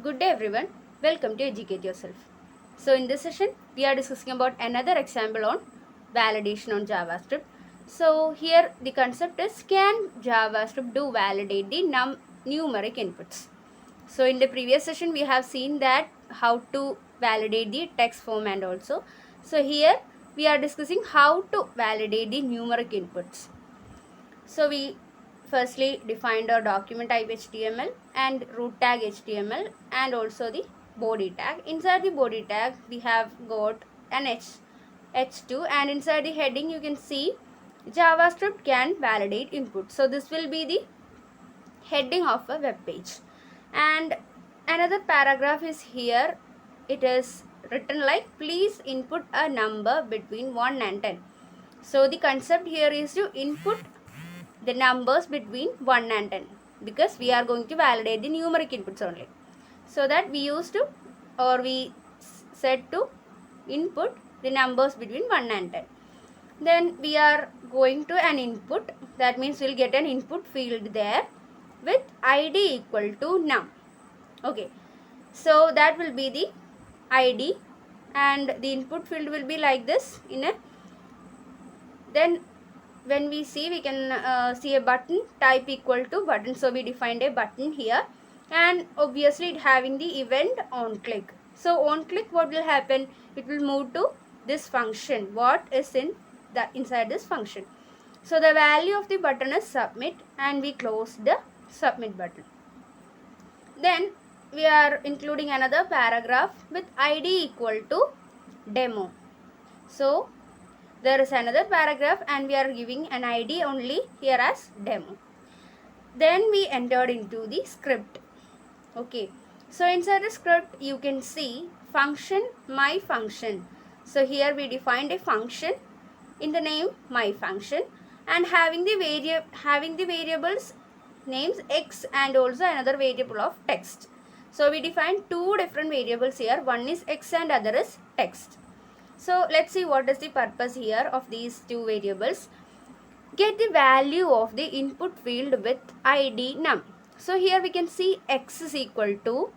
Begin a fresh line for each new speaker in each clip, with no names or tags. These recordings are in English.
Good day everyone, welcome to Educate Yourself. So in this session, we are discussing about another example on validation on JavaScript. So here the concept is, can JavaScript do validate the numeric inputs? So in the previous session, we have seen that how to validate the text form and also. So here we are discussing how to validate the numeric inputs. So we firstly defined our document type HTML and root tag HTML and also the body tag. Inside the body tag we have got an h2, and inside the heading you can see JavaScript can validate input. So this will be the heading of a web page. And another paragraph is here. It is written like, please input a number between 1 and 10. So the concept here is to input the numbers between 1 and 10, because we are going to validate the numeric inputs only. So that we used to, or we said to input the numbers between 1 and 10. Then we are going to an input, that means we'll get an input field there with id equal to num. Okay, so that will be the id, and the input field will be like this in a, then when we see, we can see a button type equal to button. So we defined a button here, and obviously it having the event on click. So on click, what will happen? It will move to this function, what is in the inside this function. So the value of the button is submit, and we close the submit button. Then we are including another paragraph with id equal to demo. So there is another paragraph and we are giving an id only here as demo. Then we entered into the script. Okay, so inside the script you can see function my function. So here we defined a function in the name my function, and having the variables names x and also another variable of text. So we defined two different variables here. One is x and other is text. So let's see what is the purpose here of these two variables. Get the value of the input field with id num. So here we can see x is equal to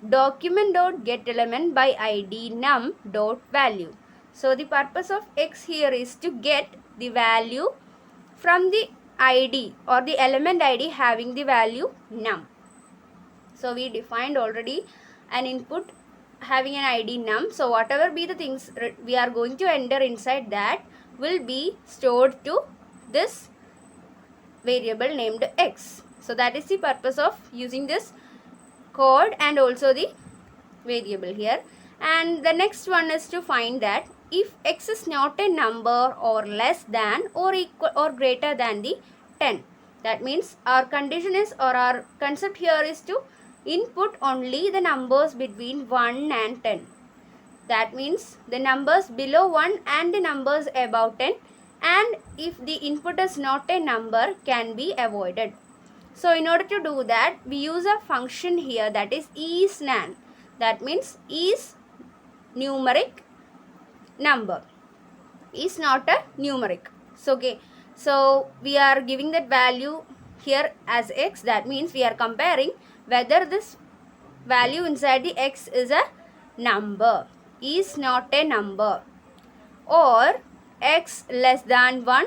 document.getElement by id num dot value. So the purpose of x here is to get the value from the id or the element id having the value num. So we defined already an input having an id num. So whatever be the things we are going to enter inside, that will be stored to this variable named x. So that is the purpose of using this code and also the variable here. And the next one is to find that if x is not a number or less than or equal or greater than the 10. That means our condition is, or our concept here is to input only the numbers between 1 and 10. That means the numbers below 1 and the numbers above 10, and if the input is not a number, can be avoided. So in order to do that, we use a function here, that is isNan. That means is numeric number, is not a numeric. So okay, so we are giving that value here as x. That means we are comparing whether this value inside the x is a number, is not a number, or x less than 1,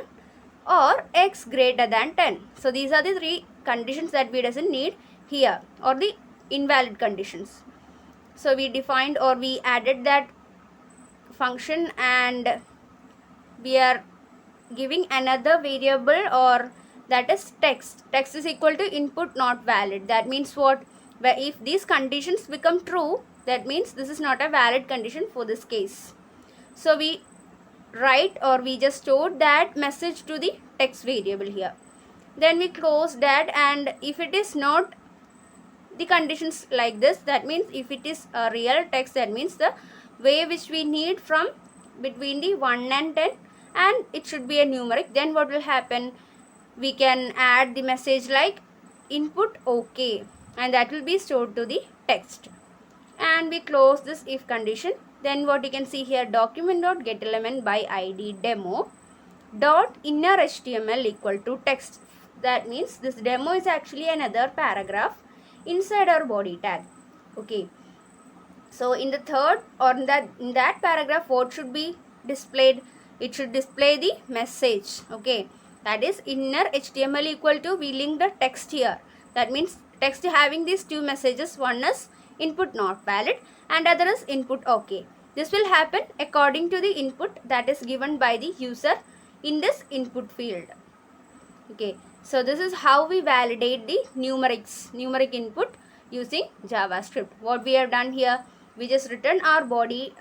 or x greater than 10. So these are the three conditions that we doesn't need here, or the invalid conditions. So we defined, or we added that function, and we are giving another variable, or that is text. Text is equal to input not valid. That means what? Where if these conditions become true, that means this is not a valid condition for this case. So we write, or we just stored that message to the text variable here. Then we close that, and if it is not the conditions like this, that means if it is a real text, that means the way which we need from between the 1 and 10, and it should be a numeric, then what will happen? We can add the message like input OK, and that will be stored to the text. And we close this if condition. Then what you can see here, document.getElement by id demo dot inner HTML equal to text. That means this demo is actually another paragraph inside our body tag. Okay, so in the third, or in that paragraph, what should be displayed? It should display the message. Okay, that is inner HTML equal to, we link the text here. That means text having these two messages. One is input not valid and other is input okay. This will happen according to the input that is given by the user in this input field. Okay, so this is how we validate the numeric input using JavaScript. What we have done here, we just written our body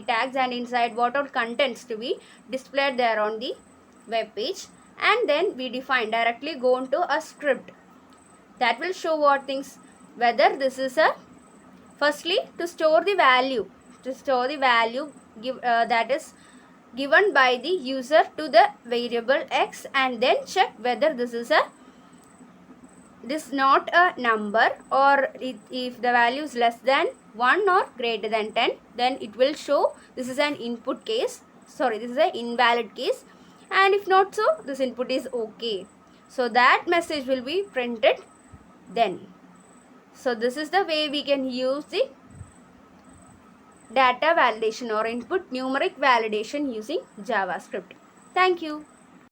tags, and inside what are contents to be displayed there on the web page, and then we define directly go into a script that will show what things, whether this is a, firstly to store the value, that is given by the user to the variable x, and then check whether this is not a number, or if the value is less than 1 or greater than 10, then it will show this is an input case, this is an invalid case, and if not so, this input is okay. So that message will be printed then. So this is the way we can use the data validation or input numeric validation using JavaScript. Thank you.